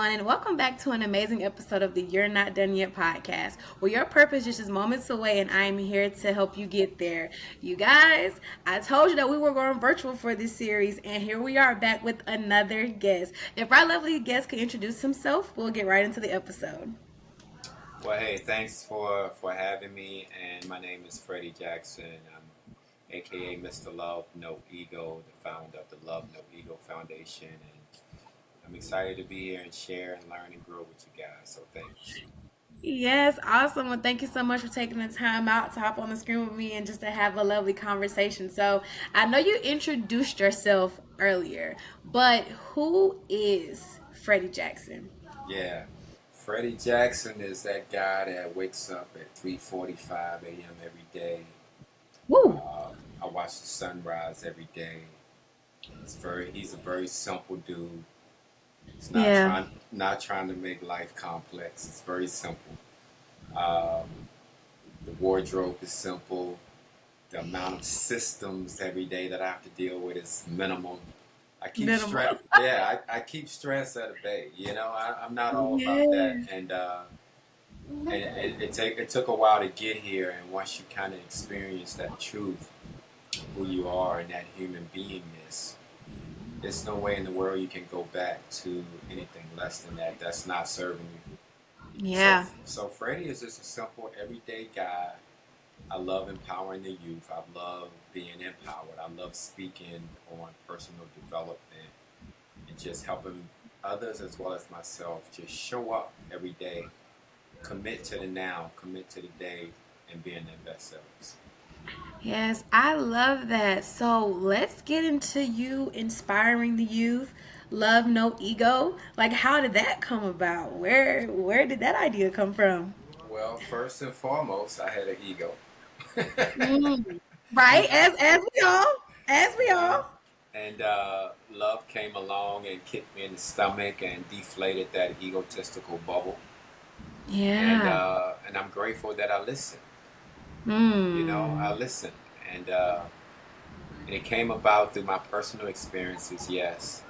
everyone, and welcome back to an amazing episode of the You're Not Done Yet podcast, where your purpose is just moments away, and I'm here to help you get there. You guys, I told you that we were going virtual for this series, and here we are back with another guest. If our lovely guest could introduce himself, we'll get right into the episode. Well, hey, thanks for having me. And my name is Freddy Jackson. I'm AKA Mr. Love No Ego, the founder of the Love No Ego Foundation. And I'm excited to be here and share and learn and grow with you guys. So thanks. Yes, awesome. Well, thank you so much for taking the time out to hop on the screen with me and just to have a lovely conversation. So, I know you introduced yourself earlier, but who is Freddie Jackson? Yeah, Freddie Jackson is that guy that wakes up at 3:45 a.m. every day. Woo! Uh, I watch the sunrise every day. He's a very simple dude. He's Yeah. not trying to make life complex. It's very simple. Um, the wardrobe is simple. The amount of systems every day that I have to deal with is minimal. I keep Minimal. stress. Yeah, I keep stress at a bay. I'm not all about that. Yeah. And it took a while to get here. And once you kind of experience that truth, who you are, and that human beingness, there's no way in the world you can go back to anything less than that. That's not serving you. So, Yeah. so Freddie is just a simple, everyday guy. I love empowering the youth. I love being empowered. I love speaking on personal development and just helping others as well as myself just show up every day, commit to the now, commit to the day, and being their best selves. Yes, I love that. So, let's get into you inspiring the youth. Love no ego. Like, how did that come about? Where did that idea come from? Well, first and foremost, I had an ego. Mm. Right? As we all. And love came along and kicked me in the stomach and deflated that egotistical bubble. Yeah. And I'm grateful that I listened. I Mm. listened, and and it came about through my personal experiences. Yes,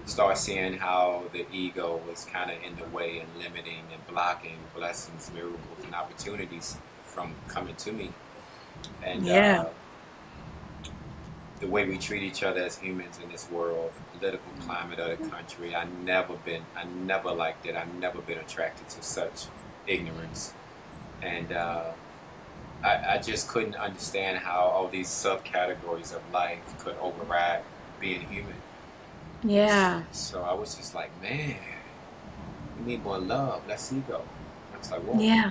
start seeing how the ego was kind of in the way and limiting and blocking blessings, miracles, and opportunities from coming to me, and Yeah. the way we treat each other as humans in this world, the political climate of the country. I never liked it. I've never been attracted to such ignorance, and I just couldn't understand how all these subcategories of life could override being human. Yeah. So I was just like, man, we need more love. Let's ego. I was like, whoa. Yeah.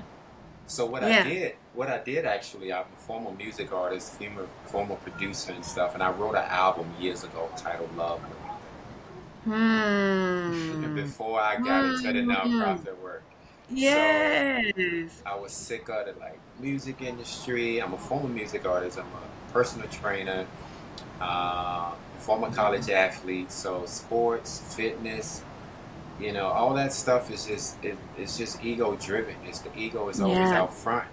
So Yeah. what I did actually, I'm a former music artist, former producer and stuff, and I wrote an album years ago titled Love No Ego. Hmm. Before I got into the Hmm. nonprofit work. So Yes. I was sick of the like music industry. I'm a former music artist. I'm a personal trainer, former college athlete. So sports, fitness, all that stuff is it's just ego driven. It's the ego is always Yeah. out front,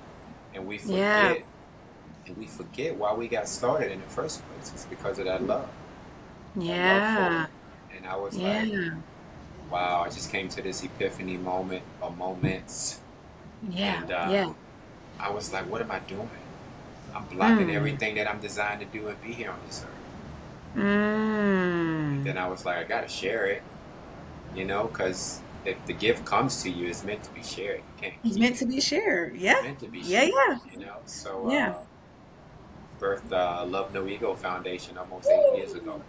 and Yeah. we forget why we got started in the first place. It's because of that love for Yeah. it. And I was like, Yeah. wow, I just came to this epiphany moment or moments, Yeah. and Yeah. I was like, what am I doing? I'm blocking Mm. everything that I'm designed to do and be here on this earth. And Mm. then I was like, I gotta share it, because if the gift comes to you, it's meant to be shared. You can't It's keep meant it. to be shared. It's Yeah. meant to be Yeah. shared. Yeah. So Yeah. birthed Love No Ego Foundation almost 8 years ago.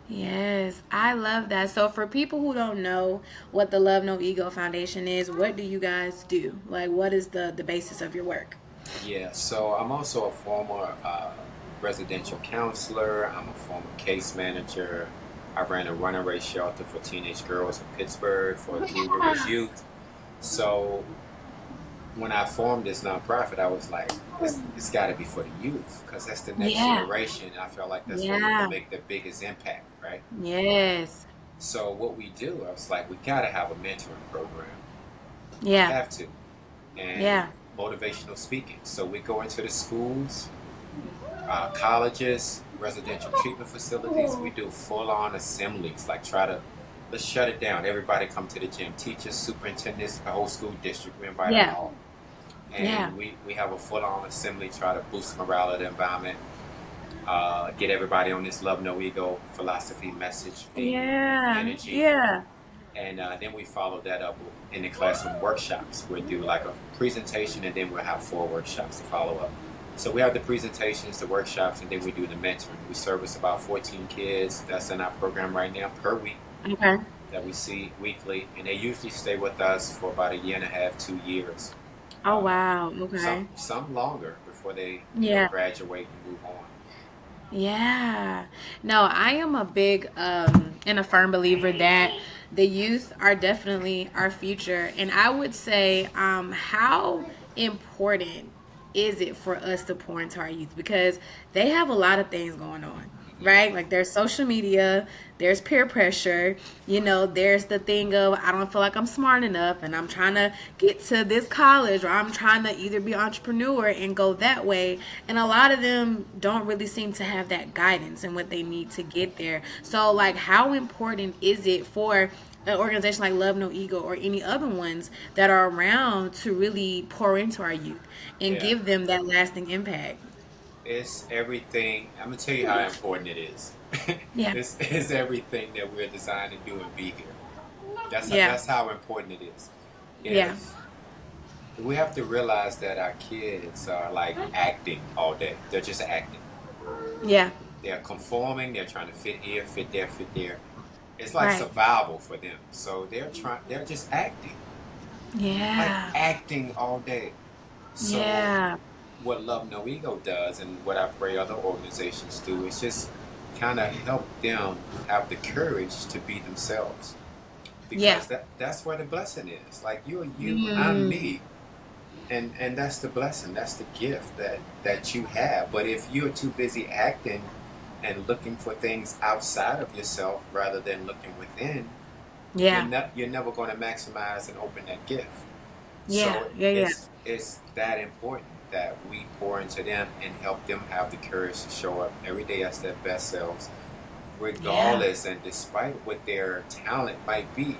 Yes, I love that. So for people who don't know what the Love No Ego Foundation is, what do you guys do? Like what is the basis of your work? Yeah, so I'm also a former residential counselor. I'm a former case manager. I ran a runaway shelter for teenage girls in Pittsburgh for Blue Rivers Youth. So when I formed this nonprofit, I was like, it's got to be for the youth because that's the next Yeah. generation. I felt like that's where we can Yeah. make the biggest impact, right? Yes. So what we do, I was like, we got to have a mentoring program. We Yeah. have to. And Yeah. motivational speaking. So we go into the schools, colleges, residential treatment facilities. We do full on assemblies, like try to let's shut it down. Everybody come to the gym. Teachers, superintendents, the whole school district. We invite them Yeah. all, Yeah. and we have a full on assembly. Try to boost morale of the environment. Get everybody on this love no ego philosophy message, the Yeah. energy, Yeah. and then we follow that up in the classroom workshops. We'll do like a presentation, and then we'll have 4 workshops to follow up. So we have the presentations, the workshops, and then we do the mentoring. We service about 14 kids that's in our program right now per week Okay. that we see weekly, and they usually stay with us for about a year and a half, 2 years. Oh Uh, wow. some Okay. some longer before they Yeah. graduate and move on. Yeah. No, I am a big and a firm believer that the youth are definitely our future. And I would say, how important is it for us to pour into our youth? Because they have a lot of things going on, right? Like there's social media, there's peer pressure, there's the thing of I don't feel like I'm smart enough and I'm trying to get to this college, or I'm trying to either be an entrepreneur and go that way. And a lot of them don't really seem to have that guidance and what they need to get there. So like how important is it for an organization like Love No Ego or any other ones that are around to really pour into our youth and Yeah. give them that lasting impact? It's everything. I'm gonna tell you how important it is. Yeah. It's everything that we're designed to do and be here. Yeah. That's how important it is. Yeah. If we have to realize that our kids are like acting all day, they're just acting. Yeah. They're conforming. They're trying to fit here, fit there, fit there. It's like Right. survival for them. So they're trying. They're just acting, like Yeah. acting all day. So Yeah. what Love No Ego does and what I pray other organizations do is just kind of help them have the courage to be themselves, Yeah. because that's where the blessing is. Like you are you, I'm Mm. me, and that's the blessing, that's the gift that you have. But if you're too busy acting and looking for things outside of yourself rather than looking within, Yeah. you're never going to maximize and open that gift. Yeah. So Yeah. Yeah. it's that important that we pour into them and help them have the courage to show up every day as their best selves, Yeah. regardless and despite what their talent might be.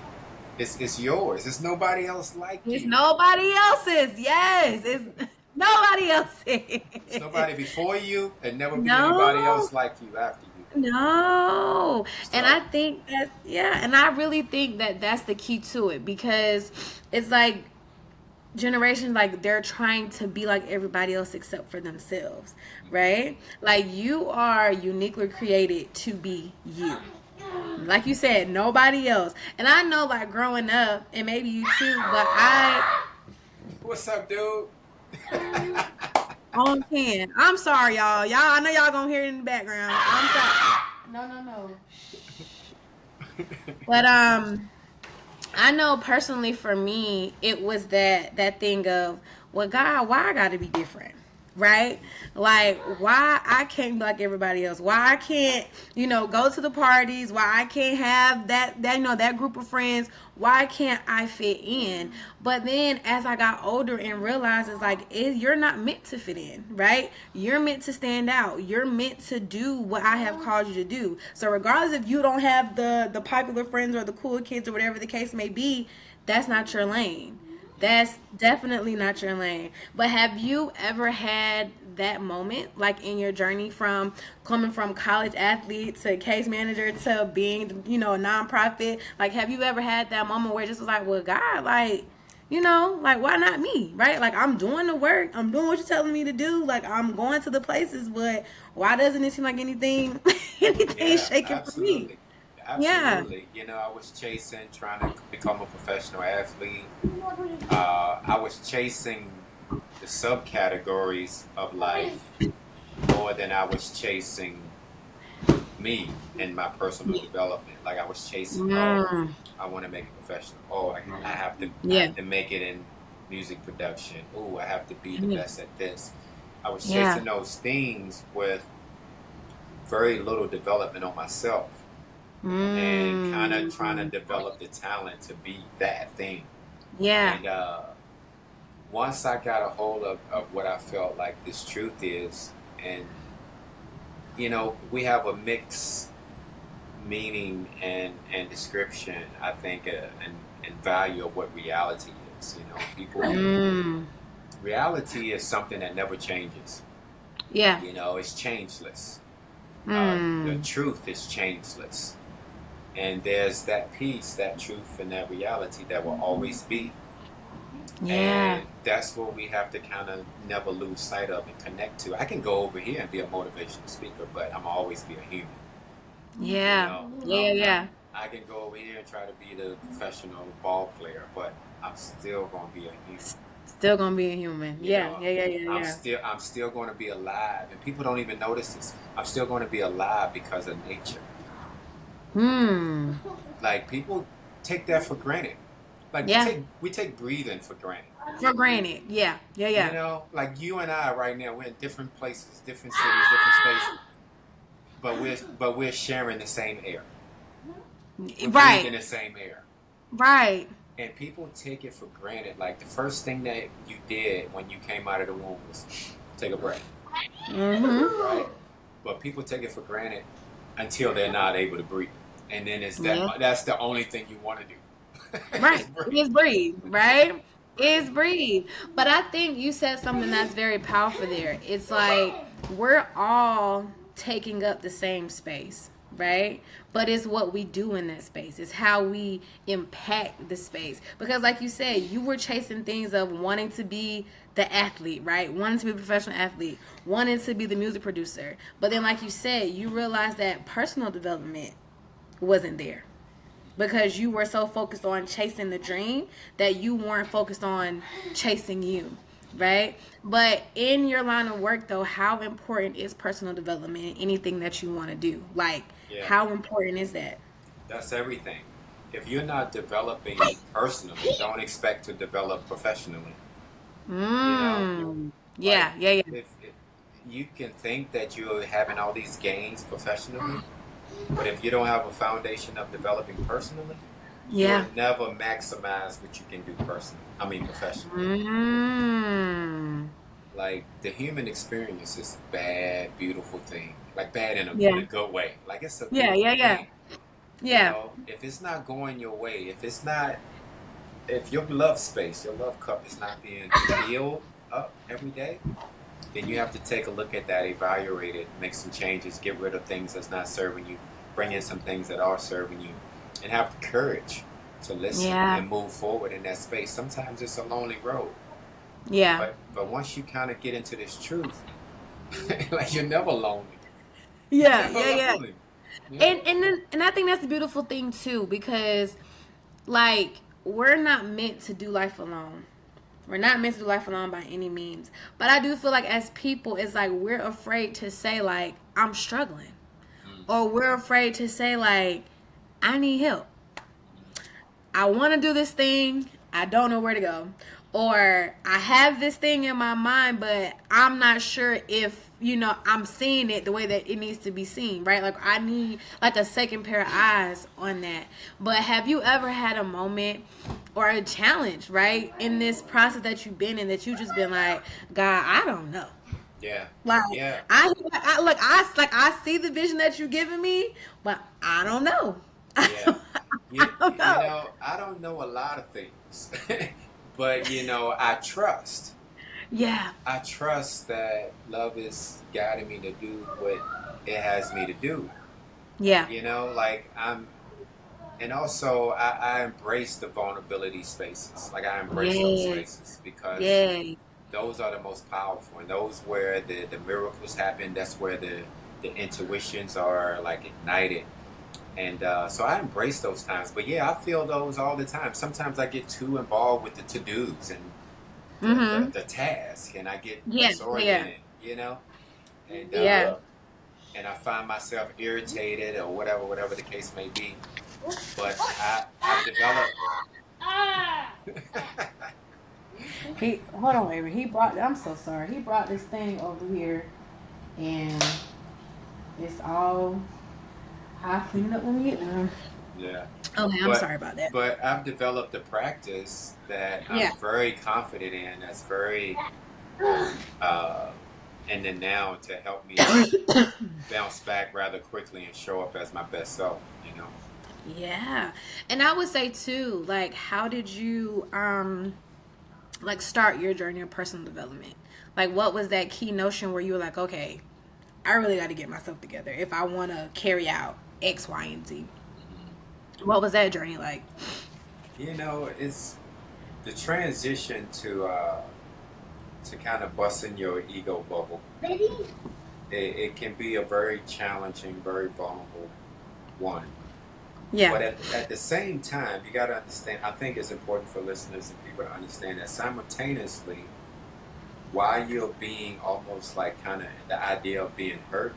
It's yours. It's nobody else like It's you. nobody else's. Yes. It's nobody It's else's. nobody before you, and never be anybody No. else like you after you. No. And I So think that, yeah, and I really think that that's the key to it because it's like generations like they're trying to be like everybody else except for themselves, right? Like you are uniquely created to be you. Like you said, nobody else. And I know like growing up, and maybe you too, but I what's up, dude? on can. I'm sorry, y'all. I know y'all gonna hear it in the background. I'm sorry. No, no, no. But I know personally for me, it was that thing of, well, God, why I got to be different, right? Like, why I can't be like everybody else? Why I can't, go to the parties? Why I can't have that group of friends? Why can't I fit in? But then as I got older and realized it's like you're not meant to fit in, right? You're meant to stand out. You're meant to do what I have called you to do. So regardless if you don't have the popular friends or the cool kids or whatever the case may be, that's not your lane. That's definitely not your lane. But have you ever had that moment, like in your journey from coming from college athlete to case manager to being, a nonprofit? Like, have you ever had that moment where it just was like, well, God, like, like why not me, right? Like I'm doing the work, I'm doing what you're telling me to do, like I'm going to the places, but why doesn't it seem like anything, anything Yeah, shaking for me? absolutely. Yeah. Absolutely. I was chasing, trying to become a professional athlete. I was chasing the subcategories of life more than I was chasing me and my personal development. Like I was chasing, oh, Mm, I want to make a professional. Oh, I yeah. have to make it in music production. Oh, I have to be the Yeah. best at this. I was Yeah. chasing those things with very little development on myself, and kind of trying to Mm, develop the talent to be that thing. yeah. And once I got a hold of what I felt like this truth is, and we have a meaning and description, I think, and value of what reality is. You know, people, Mm. reality is something that never changes. Yeah. You know, it's changeless. The Mm. truth is changeless. And there's that peace, that truth, and that reality that will always be. Yeah. And that's what we have to kind of never lose sight of and connect to. I can go over here and be a motivational speaker, but I'm always be a human. You Yeah. know, Yeah. Yeah. Yeah. I can go over here and try to be the professional ball player, but I'm still gonna be a human. Still gonna be a human. You Yeah. know, Yeah. Yeah. Yeah. Yeah. I'm still going to be alive, and people don't even notice this. I'm still going to be alive because of nature. Hmm. Like people take that for granted. Like Yeah. we take breathing for granted. For granted. Yeah. Yeah. You Yeah. know, like you and I right now, we're in different places, different cities, different states, but we're sharing the same air. We're Right. breathing the same air. Right. And people take it for granted. Like the first thing that you did when you came out of the womb was take a breath, Mm-hmm. right? But people take it for granted until they're not able to breathe, and then it's Yeah. that's the only thing you want to do. Right. Is breathe. Is breathe. Right. Right. Is breathe. But I think you said something that's very powerful there. It's like we're all taking up the same space, right? But it's what we do in that space. It's how we impact the space. Because like you said, you were chasing things of wanting to be the athlete, right? Wanting to be a professional athlete, wanting to be the music producer. But then like you said, you realized that personal development wasn't there because you were so focused on chasing the dream that you weren't focused on chasing you, right? But in your line of work though, how important is personal development in anything that you want to do? Like Yeah, how important is that? that's everything. If you're not developing personally, don't expect to develop professionally. You know, Mm. like Yeah, yeah, yeah. if you can think that you're having all these gains professionally, but if you don't have a foundation of developing personally, you Yeah. will never maximize what you can do personally. I mean, professionally. Mm. Like the human experience is a bad, beautiful thing. Like bad in Yeah. a good way. Like it's a Yeah, yeah, beautiful yeah. thing. You Yeah. know, if it's not going your way, if it's not, if your love space, your love cup is not being filled up every day, then you have to take a look at that, evaluate it, make some changes, get rid of things that's not serving you, bring in some things that are serving you, and have the courage to listen Yeah. and move forward in that space. Sometimes it's a lonely road, Yeah. but once you kind of get into this truth, like you're never lonely. You're Yeah, never yeah, yeah. lonely. You know? And I think that's the beautiful thing too because like we're not meant to do life alone. We're not meant to do life alone by any means. But I do feel like as people, it's like we're afraid to say like I'm struggling, Mm, or we're afraid to say like I need help. mm, I want to do this thing. I don't know where to go. Or I have this thing in my mind, but I'm not sure if, I'm seeing it the way that it needs to be seen, right? Like I need like a second pair of eyes on that. But have you ever had a moment or a challenge, right, in this process that you've been in that you just been like, God, I don't know. yeah, Like yeah, I see the vision that you're giving me, but I don't know. yeah. I don't You know. know, I don't know a lot of things, but you know, I trust. Yeah. I trust that love is guiding me to do what it has me to do. Yeah. You know, like and also I embrace the vulnerability spaces. Like I embrace those Yes. spaces because Yes. those are the most powerful, and those where the miracles happen. That's where the intuitions are like ignited. And so I embrace those times. But yeah, I feel those all the time. Sometimes I get too involved with the to dos and Mm-hmm. the task, and I get Yeah. Yeah. disoriented, you know, and Yeah. I find myself irritated or whatever the case may be. But I've developed. He hold on, Avery. He brought. I'm so sorry. He brought this thing over here, and it's all. I'll clean it up when we get done. Yeah, Okay, I'm but sorry about that. I've developed a practice that I'm Yeah. very confident in. That's very uh, and then now to help me bounce back rather quickly and show up as my best self, you know. Yeah. And I would say too, like, how did you like start your journey of personal development? Like, what was that key notion where you were like, okay, I really got to get myself together if I want to carry out X, Y, and Z? Hmm. What was that journey like? You know, it's the transition to kind of busting your ego bubble. It can be a very challenging, very vulnerable one. Yeah. But at the same time, you got to understand, I think it's important for listeners and people to understand that simultaneously, while you're being almost like kind of the idea of being hurt,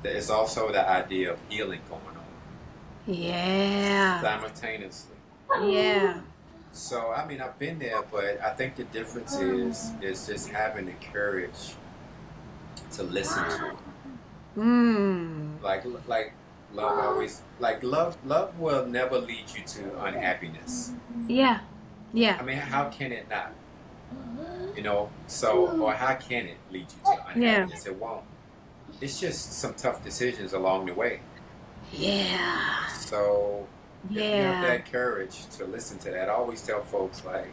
there is also the idea of healing going on Yeah. simultaneously. Yeah. So I mean, I've been there, but I think the difference is just having the courage to listen to it. Mm. Like love always like love will never lead you to unhappiness. Yeah. Yeah. I mean, how can it not? You know, so or how can it lead you to Yeah. unhappiness? It won't. It's just some tough decisions along the way. Yeah. So if you have Yeah. that courage to listen to that, I always tell folks like,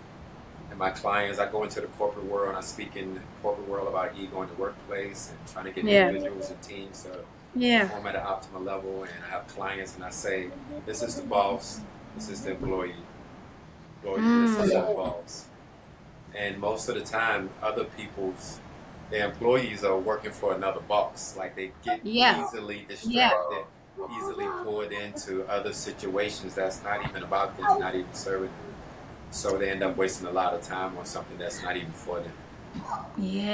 and my clients, I go into the corporate world and I speak in the corporate world about ego in the workplace and trying to get Yeah. individuals and teams to Yeah. perform at an optimal level. And I have clients and I say, this is the boss, this is the employee, this is the Mm. boss. And most of the time, other people's the employees are working for another boss. Like they get Yeah. easily Yeah. distracted, easily pulled into other situations that's not even about them, not even serving them. So they end up wasting a lot of time on something that's not even for them.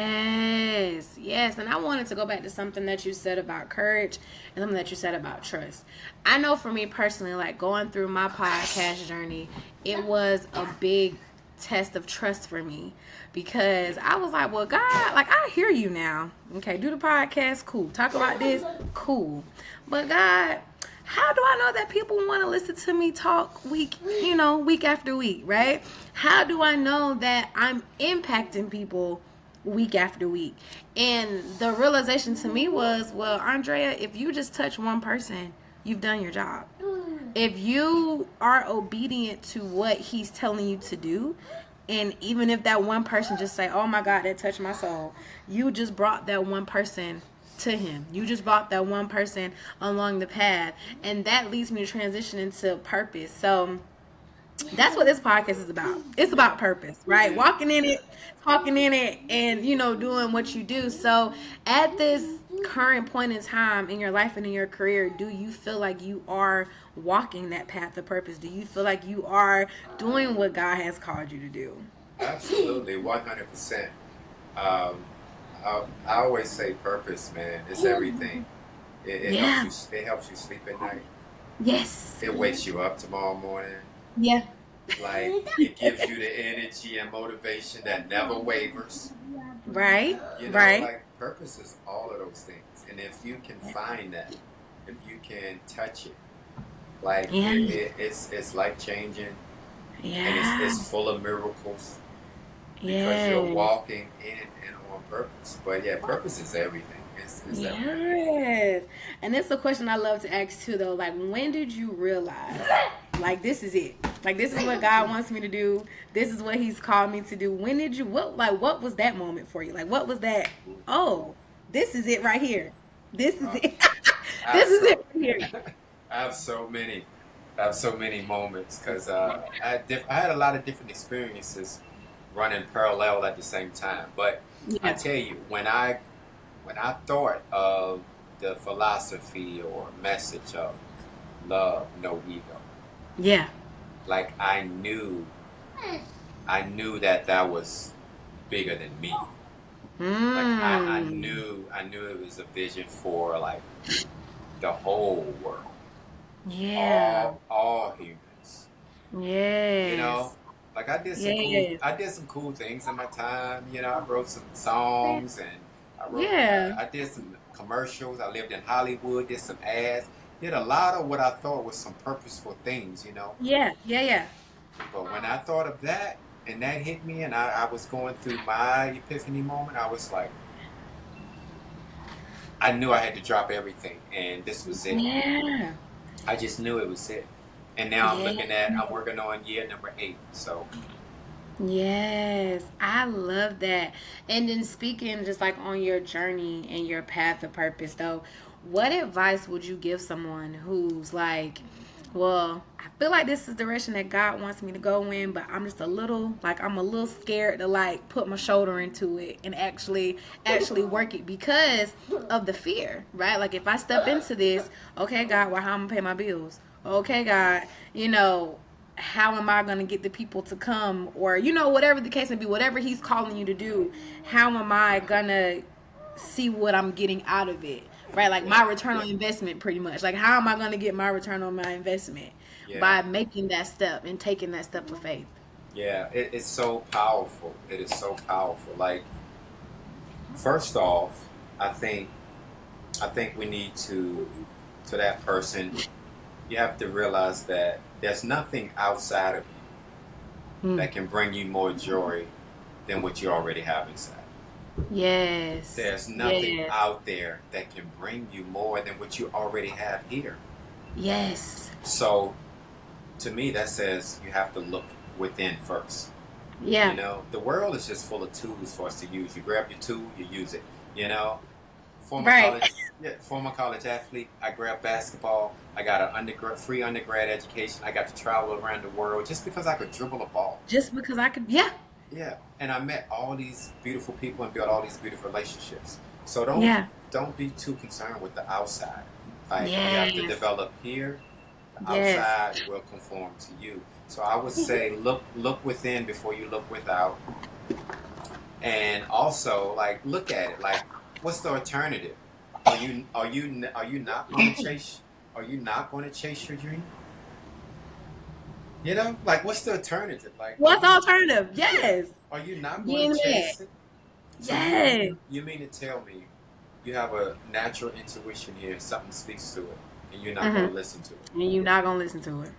Yes, yes. And I wanted to go back to something that you said about courage and something that you said about trust. I know for me personally, like going through my podcast journey, it was a big test of trust for me because I was like, well, God, like I hear you now. Okay, do the podcast, cool. Talk about this, cool. But God, how do I know that people want to listen to me talk week after week, right? How do I know that I'm impacting people week after week? And the realization to me was, well, Andrea, if you just touch one person, you've done your job. If you are obedient to what he's telling you to do, and even if that one person just say, oh my God, that touched my soul, you just brought that one person to him. You just brought that one person along the path. And that leads me to transition into purpose. So that's what this podcast is about. It's Yeah, about purpose, right? yeah. Walking in it, talking in it, and doing what you do. So at this current point in time in your life and in your career, do you feel like you are walking that path of purpose? Do you feel like you are doing what God has called you to do? Absolutely, 100%. Um, I always say purpose, man. It's everything. It helps Yeah. you. It helps you sleep at night. Yes. It wakes you up tomorrow morning. Yeah. Like it gives you the energy and motivation that never wavers. Right. You know, Right. like purpose is all of those things. And if you can find that, if you can touch it, like Yeah. it's life changing and Yeah. it's full of miracles because you're Yes. walking in and on purpose. But yeah, purpose is everything. It's everything. Yes. And that's the question I love to ask too though. Like when did you realize like this is it? Like this is what God wants me to do. This is what he's called me to do. When did you what was that moment for you? Like what was that? Oh, this is it right here. This is Uh, it. I have This is so it right here. I have so many. I have so many moments because I had a lot of different experiences running parallel at the same time. But I Yeah. tell you, when I thought of the philosophy or message of love, no ego, Yeah. like I knew that that was bigger than me. Like Mm. I knew it was a vision for like the whole world, Yeah. all humans. You know, Yes. like Yes. I did some cool things in my time. You know, I wrote some songs and Yeah. I did some commercials. I lived in Hollywood, did some ads, did a lot of what I thought was some purposeful things, you know. Yeah. Yeah. Yeah. But when I thought of that and that hit me and I was going through my epiphany moment, I was like, I knew I had to drop everything, and this was it. Yeah. I just knew it was it. And now Yeah. I'm working on year number 8. So, Yes, I love that. And then speaking just like on your journey and your path of purpose though, what advice would you give someone who's like, well, I feel like this is the direction that God wants me to go in, but I'm just a little like I'm a little scared to like put my shoulder into it and actually work it because of the fear, right? Like if I step into this, okay, God, well, how am I gonna pay my bills? Okay, God, you know, how am I going to get the people to come, or whatever the case may be, whatever he's calling you to do, how am I going to see what I'm getting out of it, right? Like yeah, my return on investment, pretty much. Like how am I going to get my return on my investment? yeah, By making that step and taking that step of faith. yeah. It's so powerful. It is so powerful. Like, first off, I think we need to that person. You have to realize that there's nothing outside of you Mm. that can bring you more joy than what you already have inside. Yes. There's nothing Yes. out there that can bring you more than what you already have here. Yes. So, to me, that says you have to look within first. Yeah. The world is just full of tools for us to use. You grab your tool, you use it. You know, former Right. college, yeah, former college athlete. I grabbed basketball. I got an free undergrad education. I got to travel around the world just because I could dribble a ball. Just because I could. Yeah. Yeah, and I met all these beautiful people and built all these beautiful relationships. So don't Yeah. don't be too concerned with the outside. Like, you have to Yes. develop here. The Yes. outside will conform to you. So I would say look within before you look without, and also like look at it like, what's the alternative? Are you not going to chase? Are you not going to chase your dream? Like, what's the alternative? Like, What's the alternative? yeah, Yes. are you not going to Getting that. chase it? So Yes. you mean to tell me you have a natural intuition here, something speaks to it, and you're not going Mm-hmm. to listen to it? And you're not gonna listen to it.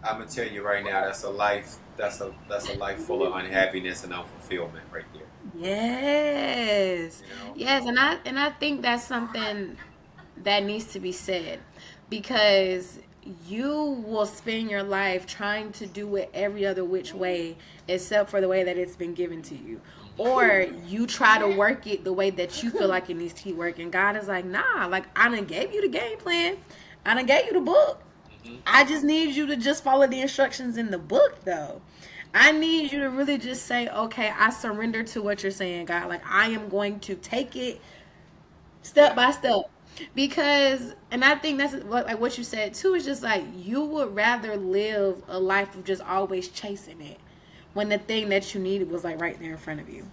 I'm gonna tell you right now, that's a life. That's a life full of unhappiness and unfulfillment right there. Yes. You know. Yes, and I think that's something that needs to be said, because you will spend your life trying to do it every other which way except for the way that it's been given to you. Or you try to work it the way that you feel like it needs to be working. God is like, nah, like I done gave you the game plan. I done gave you the book. Hmm. I just need you to just follow the instructions in the book, though. I need you to really just say, okay, I surrender to what you're saying, God. Like, I am going to take it step Yeah. by step. Because, and I think that's like what you said too, is just like you would rather live a life of just always chasing it when the thing that you needed was like right there in front of you.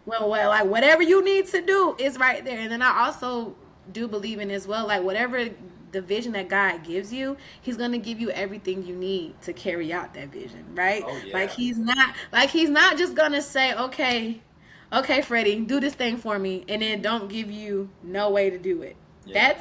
Well, like whatever you need to do is right there. And then I also do believe in as well, like whatever the vision that God gives you, He's gonna give you everything you need to carry out that vision, right? Oh Like yeah. He's not just gonna say, okay, Freddie, do this thing for me, and then don't give you no way to do it. Yeah.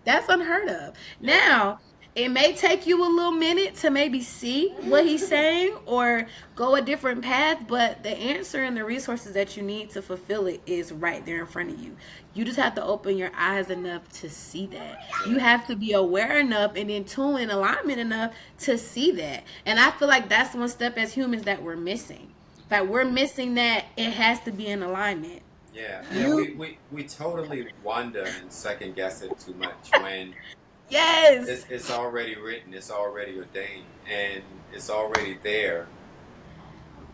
That's unheard of. Yeah. Now, it may take you a little minute to maybe see what he's saying or go a different path, but the answer and the resources that you need to fulfill it is right there in front of you. You just have to open your eyes enough to see that. You Yeah. have to be aware enough and in tune and alignment enough to see that. And I feel like that's one step as humans that we're missing. Like we're missing that it has to be in alignment. Yeah. Yeah. You We totally wonder and second guess it too much when yes. it's already written, it's already ordained, and it's already there.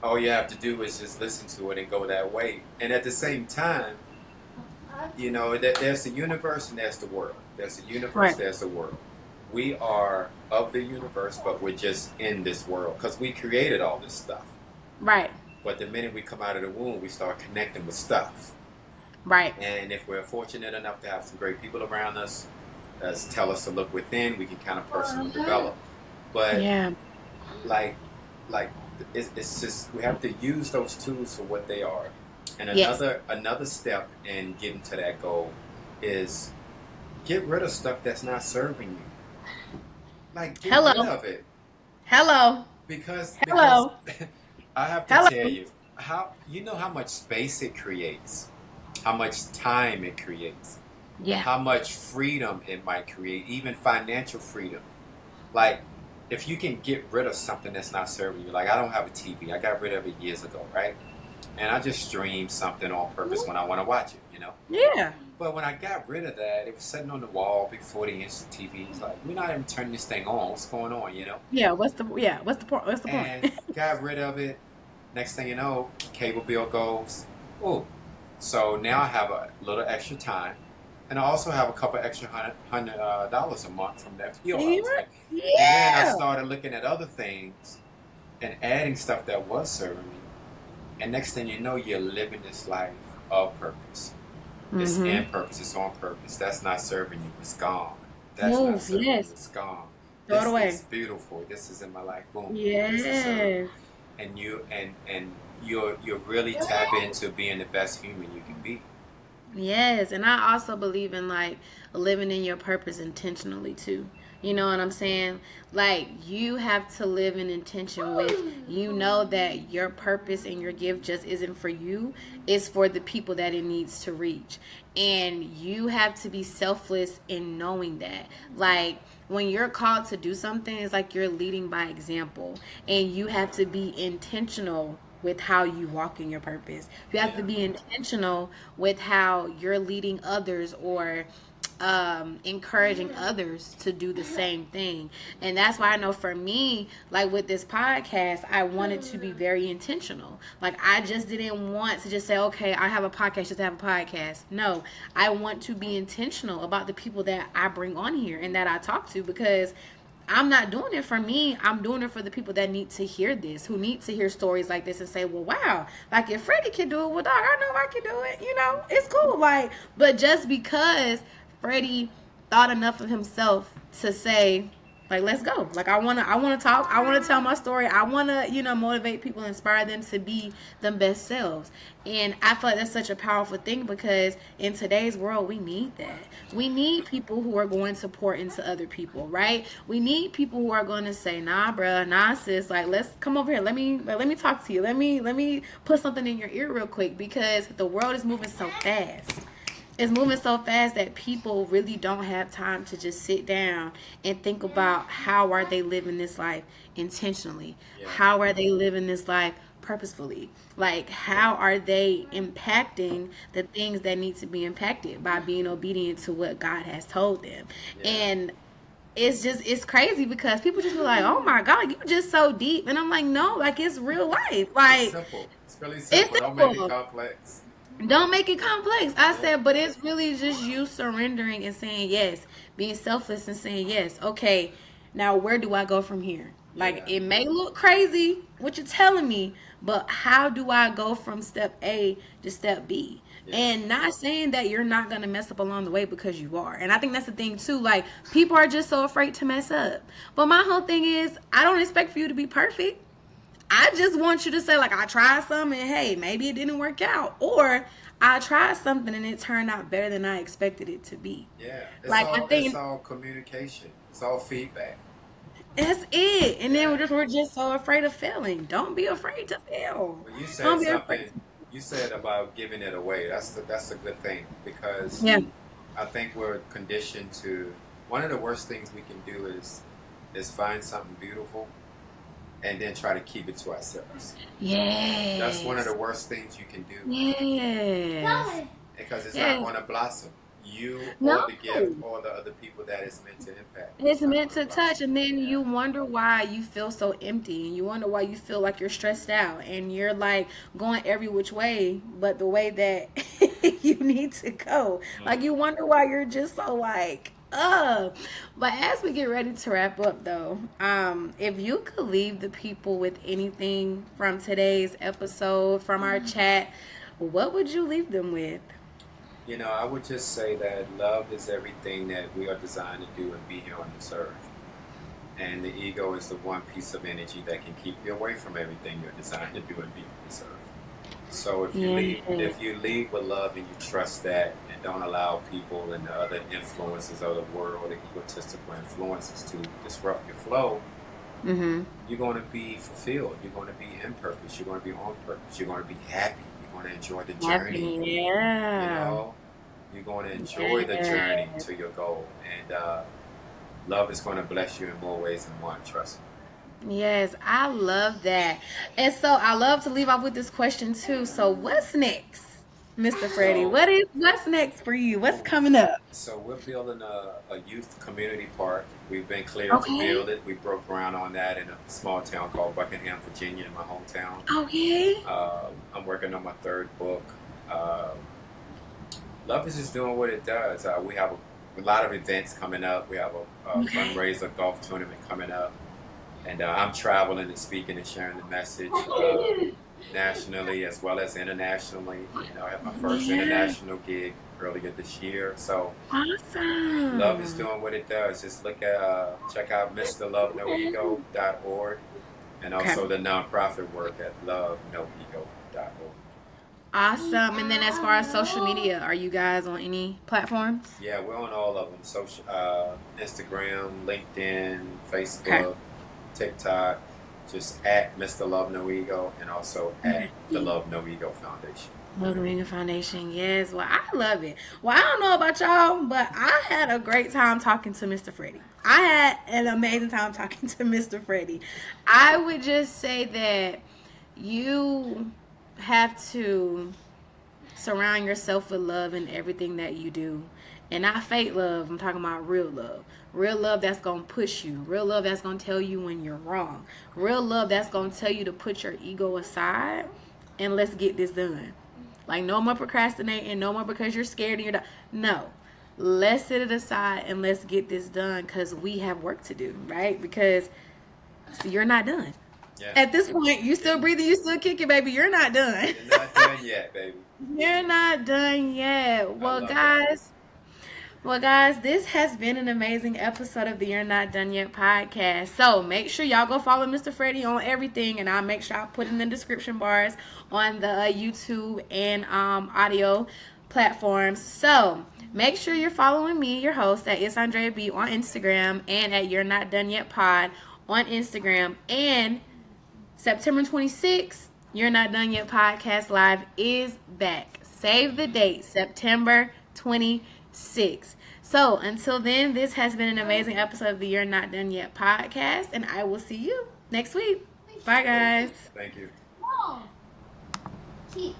All you have to do is just listen to it and go that way. And at the same time, there's the universe and there's the world. There's the universe, Right. there's the world. We are of the universe, but we're just in this world because we created all this stuff. Right. But the minute we come out of the womb, we start connecting with stuff. Right. And if we're fortunate enough to have some great people around us that tell us to look within, we can kind of personally develop. But Yeah. like, like it's just we have to use those tools for what they are. And Yes. another step in getting to that goal is get rid of stuff that's not serving you. Like, get rid Hello. of it Hello. because Hello. I have to tell Hello. you how much space it creates, how much time it creates. Yeah. how much freedom it might create, even financial freedom. Like, if you can get rid of something that's not serving you, like I don't have a TV, I got rid of it years ago, right? And I just stream something on purpose when I want to watch it. Yeah. But when I got rid of that, it was sitting on the wall, big 40-inch TV. It's like, we're not even turning this thing on. What's going on? Yeah. What's the point? What's the point? And got rid of it. Next thing you know, cable bill goes. Oh, so now I have a little extra time, and I also have a couple extra hundred dollars a month from that bill I was paying. And then I Yeah. started looking at other things and adding stuff that was serving me. And next thing you know, you're living this life of purpose. It's Mm-hmm. in purpose. It's on purpose. That's not serving you. It's gone. That's not Move. serving you. Yes. It's gone. Throw it This away. is beautiful. This is in my life. Boom. This is serving. Yes. And you're really tap into being the best human you can be. Yes, and I also believe in like living in your purpose intentionally too. You know what I'm saying? Like you have to live in intention with you know that your purpose and your gift just isn't for you, it's for the people that it needs to reach. And you have to be selfless in knowing that. Like when you're called to do something, it's like you're leading by example and you have to be intentional with how you walk in your purpose. You have to Yeah. be intentional with how you're leading others or encouraging others to do the same thing. And that's why I know for me, like with this podcast, I wanted to be very intentional. Like I just didn't want to just say, okay, I have a podcast, just have a podcast. No, I want to be intentional about the people that I bring on here and that I talk to because I'm not doing it for me. I'm doing it for the people that need to hear this, who need to hear stories like this and say, well, wow, like if Freddie can do it, well, dog, I know I can do it. It's cool. Like, but just because Freddie thought enough of himself to say, like, let's go. Like, I wanna talk. I wanna tell my story. I wanna, motivate people, inspire them to be them best selves. And I feel like that's such a powerful thing because in today's world, we need that. We need people who are going to pour into other people, right? We need people who are going to say, nah, bruh, nah, sis, like, let's come over here. Let me talk to you. Let me put something in your ear real quick because the world is moving so fast. It's moving so fast that people really don't have time to just sit down and think about how are they living this life intentionally, Yeah. how are they living this life purposefully, like how are they impacting the things that need to be impacted by being obedient to what God has told them. Yeah. And it's crazy because people just be like, oh my God, you just so deep, and I'm like, no, like it's real life, It's like simple. It's really it's simple. Don't make it simple. complex. Don't make it complex. I Yeah. said, but it's really just you surrendering and saying yes, being selfless and saying yes. Okay, now where do I go from here? Like Yeah. it may look crazy what you're telling me, but how do I go from step A to step B? Yeah. And not saying that you're not gonna mess up along the way because you are. And I think that's the thing too. Like people are just so afraid to mess up. But my whole thing is, I don't expect for you to be perfect. I just want you to say, like, I tried something and hey, maybe it didn't work out. Or I tried something and it turned out better than I expected it to be. Yeah. It's Like, I all it's think all communication. It's all feedback. that's it. And then Yeah. we're just so afraid of failing. Don't be afraid to fail. But you Don't said be afraid. something. You said about giving it away. That's a good thing because Yeah. I think we're conditioned to. One of the worst things we can do is find something beautiful and then try to keep it to ourselves. That's one of Yes. the worst things you can do Yes. because it's not Yes. going to blossom. You or No. the gift or the other people that it's meant to impact. It's It's not meant going to to touch, blossom. and then Yeah. you wonder why you feel so empty, and you wonder why you feel like you're stressed out, and you're like going every which way, but the way that you need to go. Like Mm. you wonder why you're just so like, But as we get ready to wrap up, though, if you could leave the people with anything from today's episode, from our chat, what would you leave them with? I would just say that love is everything that we are designed to do and be here on this earth. And the ego is the one piece of energy that can keep you away from everything you're designed to do and be on this earth. So Yeah. if you lead with love and you trust that and don't allow people and the other influences of the world, the egotistical influences to disrupt your flow, Mm-hmm. you're going to be fulfilled. You're going to be in purpose. You're going to be on purpose. You're going to be happy. You're going to enjoy the journey. Happy. You Yeah. know, You're going to enjoy the journey Yes. to your goal, and love is going to bless you in more ways than one. Trust me. Yes, I love that. And so I love to leave off with this question too. So what's next, Mr. Freddie? So, What's next for you? What's ooh, coming up? so we're building a youth community park. We've been cleared to Okay. build it. We broke ground on that in a small town called Buckingham, Virginia, in my hometown. Okay. I'm working on my third book. Uh, Love is just doing what it does. We have a lot of events coming up. We have a Okay. fundraiser golf tournament coming up, and I'm traveling and speaking and sharing the message nationally as well as internationally. You know, I had my first Yeah. international gig earlier this year. So love is Awesome. doing what it does. Just check out MrLoveNoEgo.org and Okay. also the nonprofit work at LoveNoEgo.org. Awesome. And then as far as social media, are you guys on any platforms? Yeah, we're on all of them. Social, Instagram, LinkedIn, Okay. Facebook, TikTok. Just at Mr. Love No Ego and also at Okay. the Love No Ego Foundation. Motivating Foundation, yes. Well, I love it. Well, I don't know about y'all, but I had a great time talking to Mr. Freddie. I had an amazing time talking to Mr. Freddie. I would just say that you have to surround yourself with love in everything that you do. And not fake love, I'm talking about real love. Real love that's going to push you. Real love that's going to tell you when you're wrong. Real love that's going to tell you to put your ego aside and let's get this done. Like, no more procrastinating, no more because you're scared and no. Let's set it aside and let's get this done because we have work to do, right? Because so you're not done. Yeah, At this point, you you're, still breathing, you still kicking, baby. You're not done. you're not done yet, baby. You're not done yet. I love it. Well, guys, this has been an amazing episode of the You're Not Done Yet podcast. So make sure y'all go follow Mr. Freddie on everything, and I'll make sure I put in the description bars on the YouTube and audio platforms. So make sure you're following me, your host, at It's Andrea B on Instagram and at You're Not Done Yet Pod on Instagram. And September 26th, You're Not Done Yet podcast live is back. Save the date, September 26th. So until then, this has been an amazing episode of the You're Not Done Yet podcast, and I will see you next week. Bye, guys. Thank you. Keep